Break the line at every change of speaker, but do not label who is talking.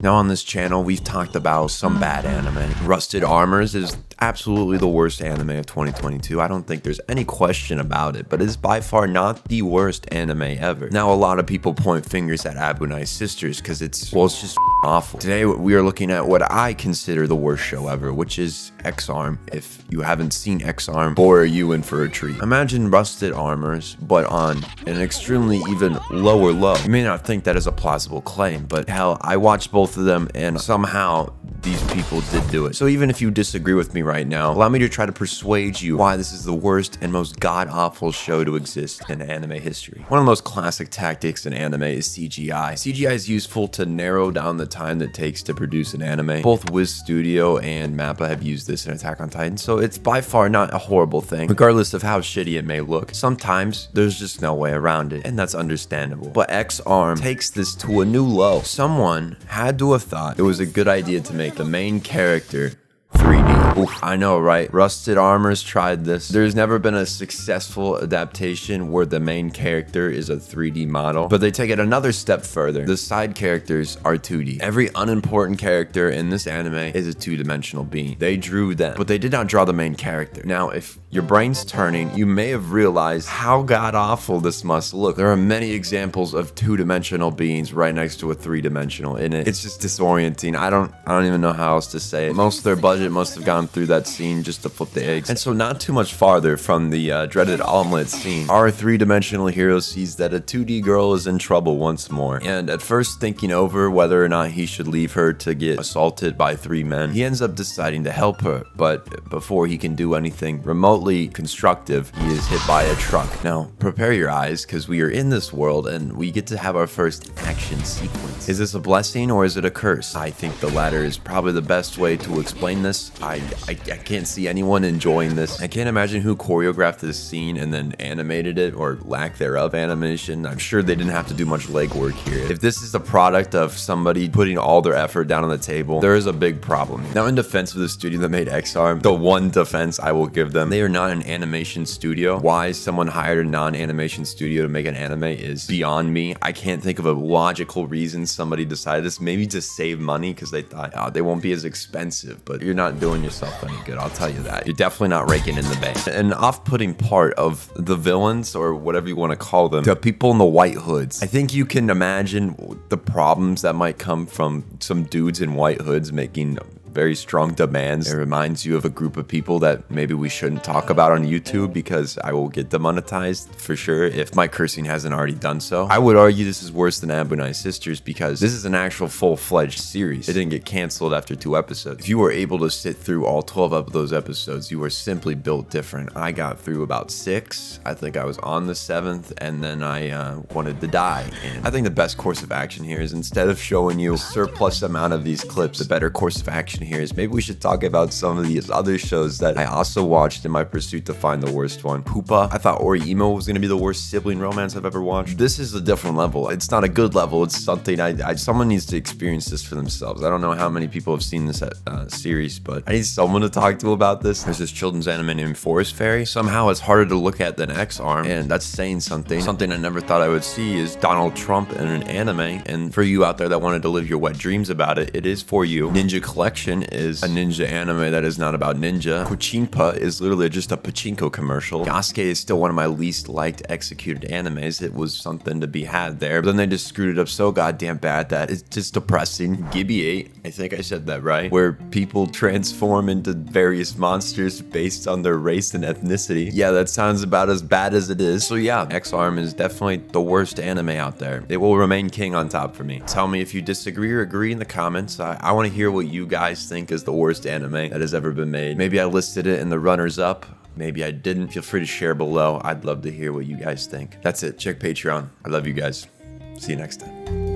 Now on this channel, we've talked about some bad anime. Rusted Armors is absolutely the worst anime of 2022. I don't think there's any question about it, but it's by far not the worst anime ever. Now, a lot of people point fingers at Abunai Sisters because it's just awful. Today, we are looking at what I consider the worst show ever, which is X-Arm. If you haven't seen X-Arm, boy, are you in for a treat. Imagine Rusted Armors, but on an extremely even lower low. You may not think that is a plausible claim, but hell, I watched both of them and somehow these people did do it. So even if you disagree with me right now, allow me to try to persuade you why this is the worst and most god-awful show to exist in anime history. One of the most classic tactics in anime is CGI. CGI is useful to narrow down the time that it takes to produce an anime. Both Wiz Studio and MAPPA have used this in Attack on Titan, so it's by far not a horrible thing, regardless of how shitty it may look. Sometimes there's just no way around it, and that's understandable. But X-Arm takes this to a new low. Someone had to have thought it was a good idea to make the main character 3D. Oof, I know, right? Rusted Armors tried this. There's never been a successful adaptation where the main character is a 3D model, but they take it another step further. The side characters are 2D. Every unimportant character in this anime is a two-dimensional being. They drew them, but they did not draw the main character. Now, if your brain's turning, you may have realized how god-awful this must look. There are many examples of two-dimensional beings right next to a three-dimensional in it. It's just disorienting. I don't even know how else to say it. Most of their budget must have gone through that scene just to flip the eggs. And so not too much farther from the dreaded omelet scene, our three-dimensional hero sees that a 2D girl is in trouble once more. And at first thinking over whether or not he should leave her to get assaulted by 3 men, he ends up deciding to help her. But before he can do anything remotely constructive, he is hit by a truck. Now, prepare your eyes, because we are in this world and we get to have our first action sequence. Is this a blessing or is it a curse? I think the latter is probably the best way to explain this. I can't see anyone enjoying this. I can't imagine who choreographed this scene and then animated it, or lack thereof animation. I'm sure they didn't have to do much legwork here. If this is the product of somebody putting all their effort down on the table, there is a big problem. Now, in defense of the studio that made X-Arm, the one defense I will give them, they are not an animation studio. Why someone hired a non-animation studio to make an anime is beyond me. I can't think of a logical reason somebody decided this. Maybe to save money because they thought, oh, they won't be as expensive, but you're not doing yourself any good, I'll tell you that. You're definitely not raking in the bank. An off-putting part of the villains, or whatever you want to call them, the people in the white hoods. I think you can imagine the problems that might come from some dudes in white hoods making very strong demands. It reminds you of a group of people that maybe we shouldn't talk about on YouTube, because I will get demonetized for sure if my cursing hasn't already done so. I would argue this is worse than Abunai Sisters because this is an actual full-fledged series. It didn't get canceled after 2 episodes. If you were able to sit through all 12 of those episodes, you were simply built different. I got through about 6. I think I was on the 7th, and then I wanted to die. And I think the best course of action here is, instead of showing you a surplus amount of these clips, the better course of action here is maybe we should talk about some of these other shows that I also watched in my pursuit to find the worst one. Pupa, I thought Orimo was going to be the worst sibling romance I've ever watched. This is a different level. It's not a good level. It's something someone needs to experience this for themselves. I don't know how many people have seen this series, but I need someone to talk to about this. There's this children's anime named Forest Fairy. Somehow it's harder to look at than X-Arm, and that's saying something. Something I never thought I would see is Donald Trump in an anime, and for you out there that wanted to live your wet dreams about it, it is for you. Ninja Collection is a ninja anime that is not about ninja. Pachinko is literally just a pachinko commercial. Yasuke is still one of my least liked executed animes. It was something to be had there, but then they just screwed it up so goddamn bad that it's just depressing. Gibi 8, I think I said that right, where people transform into various monsters based on their race and ethnicity. Yeah, that sounds about as bad as it is. So yeah, X-Arm is definitely the worst anime out there. It will remain king on top for me. Tell me if you disagree or agree in the comments. I want to hear what you guys think is the worst anime that has ever been made. Maybe I listed it in the runners up. Maybe I didn't. Feel free to share below. I'd love to hear what you guys think. That's it. Check Patreon. I love you guys. See you next time.